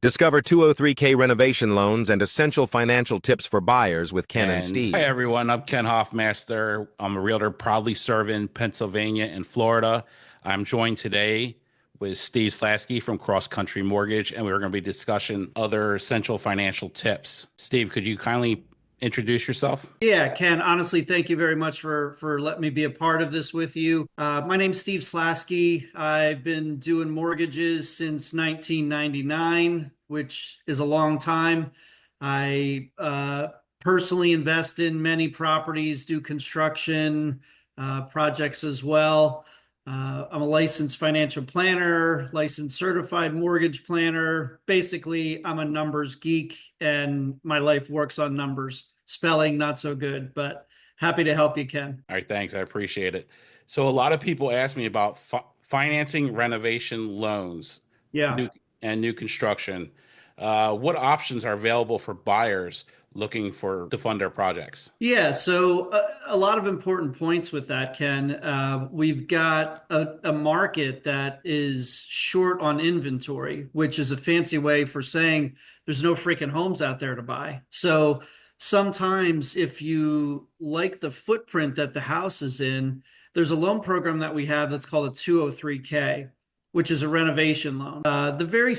Discover 203K renovation loans and essential financial tips for buyers with Ken and Steve. Hi, everyone. I'm Ken Hoffmaster. I'm a realtor proudly serving Pennsylvania and Florida. I'm joined today with Steve Slaski from Cross Country Mortgage, and we're going to be discussing other essential financial tips. Steve, could you kindly introduce yourself? Yeah, Ken, honestly, thank you very much for letting me be a part of this with you. My name's Steve Slaski. I've been doing mortgages since 1999, which is a long time. I personally invest in many properties, do construction projects as well. I'm a licensed financial planner, licensed certified mortgage planner. Basically, I'm a numbers geek and my life works on numbers. Spelling, not so good, but happy to help you, Ken. All right, thanks. I appreciate it. So, a lot of people ask me about financing renovation loans Yeah. new, and new construction. What options are available for buyers looking to fund their projects? Yeah, so a lot of important points with that, Ken. We've got a market that is short on inventory, which is a fancy way for saying there's no freaking homes out there to buy. So sometimes if you like the footprint that the house is in, there's a loan program that we have that's called a 203K, which is a renovation loan. The very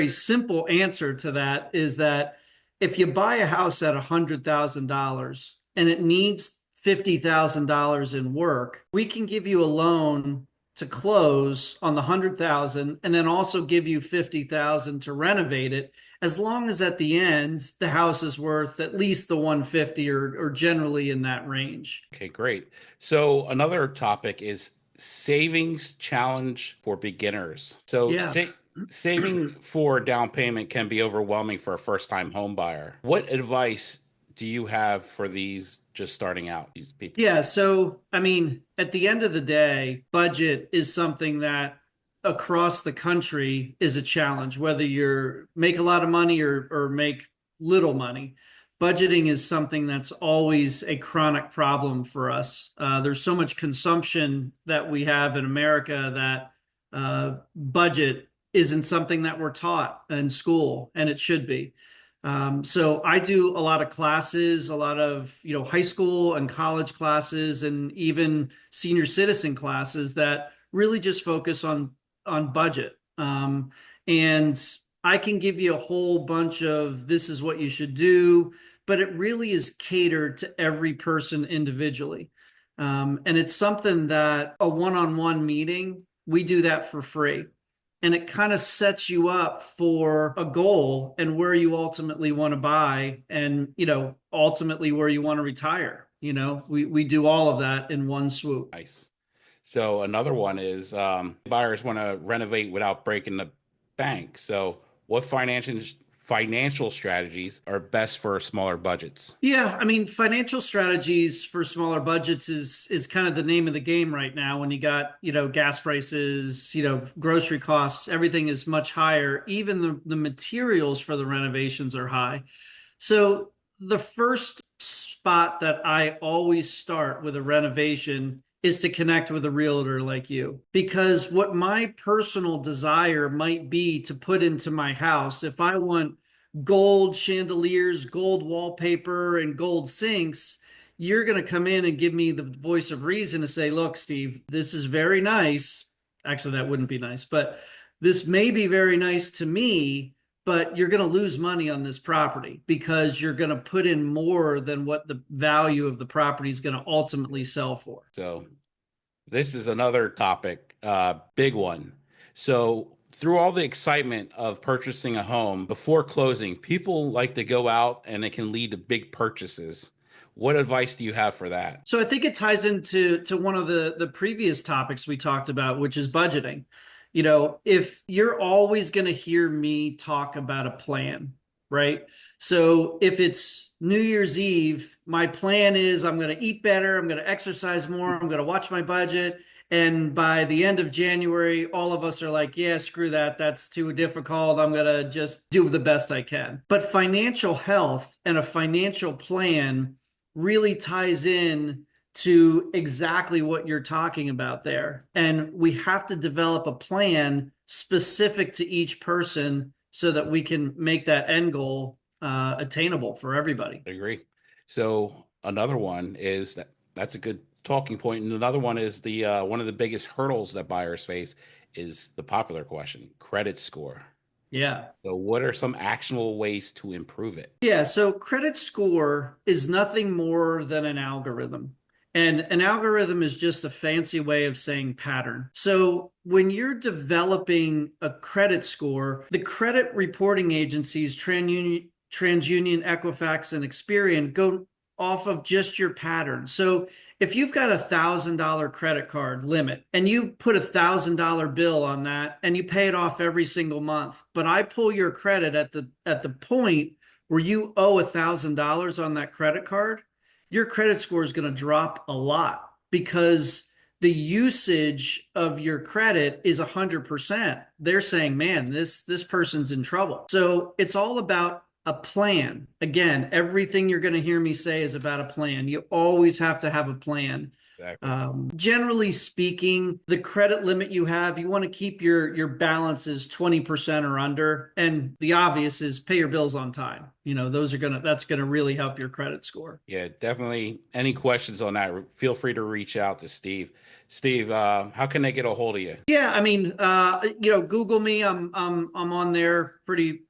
simple answer to that is that if you buy a house at $100,000 and it needs $50,000 in work, we can give you a loan to close on the 100,000 and then also give you 50,000 to renovate it, as long as at the end the house is worth at least the 150 or generally in that range. Okay, great. So, another topic is savings challenge for beginners. So, Yeah. saving for down payment can be overwhelming for a first-time home buyer. What advice do you have for these just starting out, these people? Yeah, so I mean, at the end of the day, budget is something that across the country is a challenge, whether you're make a lot of money or make little money. Budgeting is something that's always a chronic problem for us. There's so much consumption that we have in America that budget isn't something that we're taught in school, and it should be. So I do a lot of classes, a lot of, high school and college classes, and even senior citizen classes that really just focus on budget. And I can give you a whole bunch of this is what you should do, but it really is catered to every person individually. And it's something that a one-on-one meeting, we do that for free. And it kind of sets you up for a goal and where you ultimately want to buy and, ultimately where you want to retire. We do all of that in one swoop. Nice. So another one is buyers want to renovate without breaking the bank. So what financial strategies are best for smaller budgets? Yeah, I mean, financial strategies for smaller budgets is kind of the name of the game right now when you got, gas prices, grocery costs, everything is much higher. Even the materials for the renovations are high. So the first spot that I always start with a renovation is to connect with a realtor like you. Because what my personal desire might be to put into my house, if I want gold chandeliers, gold wallpaper, and gold sinks, you're going to come in and give me the voice of reason to say, look, Steve, this is very nice. Actually, that wouldn't be nice, but this may be very nice to me, but you're going to lose money on this property because you're going to put in more than what the value of the property is going to ultimately sell for. So this is another topic, big one. So through all the excitement of purchasing a home before closing, people like to go out and it can lead to big purchases. What advice do you have for that? So I think it ties into one of the previous topics we talked about, which is budgeting. If you're always going to hear me talk about a plan, right? So if it's New Year's Eve, my plan is I'm going to eat better, I'm going to exercise more, I'm going to watch my budget. And by the end of January, all of us are like, yeah, screw that. That's too difficult. I'm going to just do the best I can. But financial health and a financial plan really ties in to exactly what you're talking about there. And we have to develop a plan specific to each person so that we can make that end goal attainable for everybody. I agree. So another one is that's a good talking point. And another one is the one of the biggest hurdles that buyers face is the popular question, credit score. Yeah. So what are some actionable ways to improve it? Yeah, so credit score is nothing more than an algorithm. And an algorithm is just a fancy way of saying pattern. So when you're developing a credit score, the credit reporting agencies, TransUnion, Equifax, and Experian go off of just your pattern. So if you've got $1,000 credit card limit and you put $1,000 bill on that and you pay it off every single month, but I pull your credit at the point where you owe $1,000 on that credit card, your credit score is going to drop a lot because the usage of your credit is 100%. They're saying, man, this person's in trouble. So it's all about a plan. Again, everything you're going to hear me say is about a plan. You always have to have a plan. Exactly. Generally speaking, the credit limit you have, you want to keep your balances 20% or under. And the obvious is pay your bills on time. You know, that's going to really help your credit score. Yeah, definitely. Any questions on that, feel free to reach out to Steve. Steve, how can they get a hold of you? Yeah, I mean, Google me. I'm on there pretty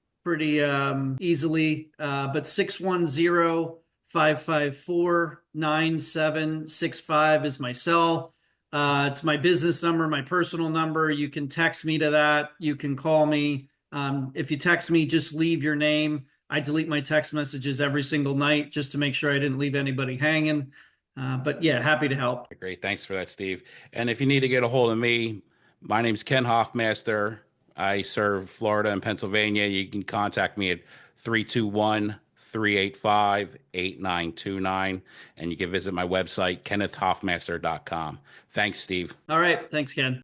easily. But 610-554-9765 is my cell. It's my business number, my personal number. You can text me to that. You can call me. If you text me, just leave your name. I delete my text messages every single night just to make sure I didn't leave anybody hanging. But yeah, happy to help. Great. Thanks for that, Steve. And if you need to get a hold of me, my name's Ken Hoffmaster. I serve Florida and Pennsylvania. You can contact me at 321-385-8929. And you can visit my website, kennethhoffmaster.com. Thanks, Steve. All right. Thanks, Ken.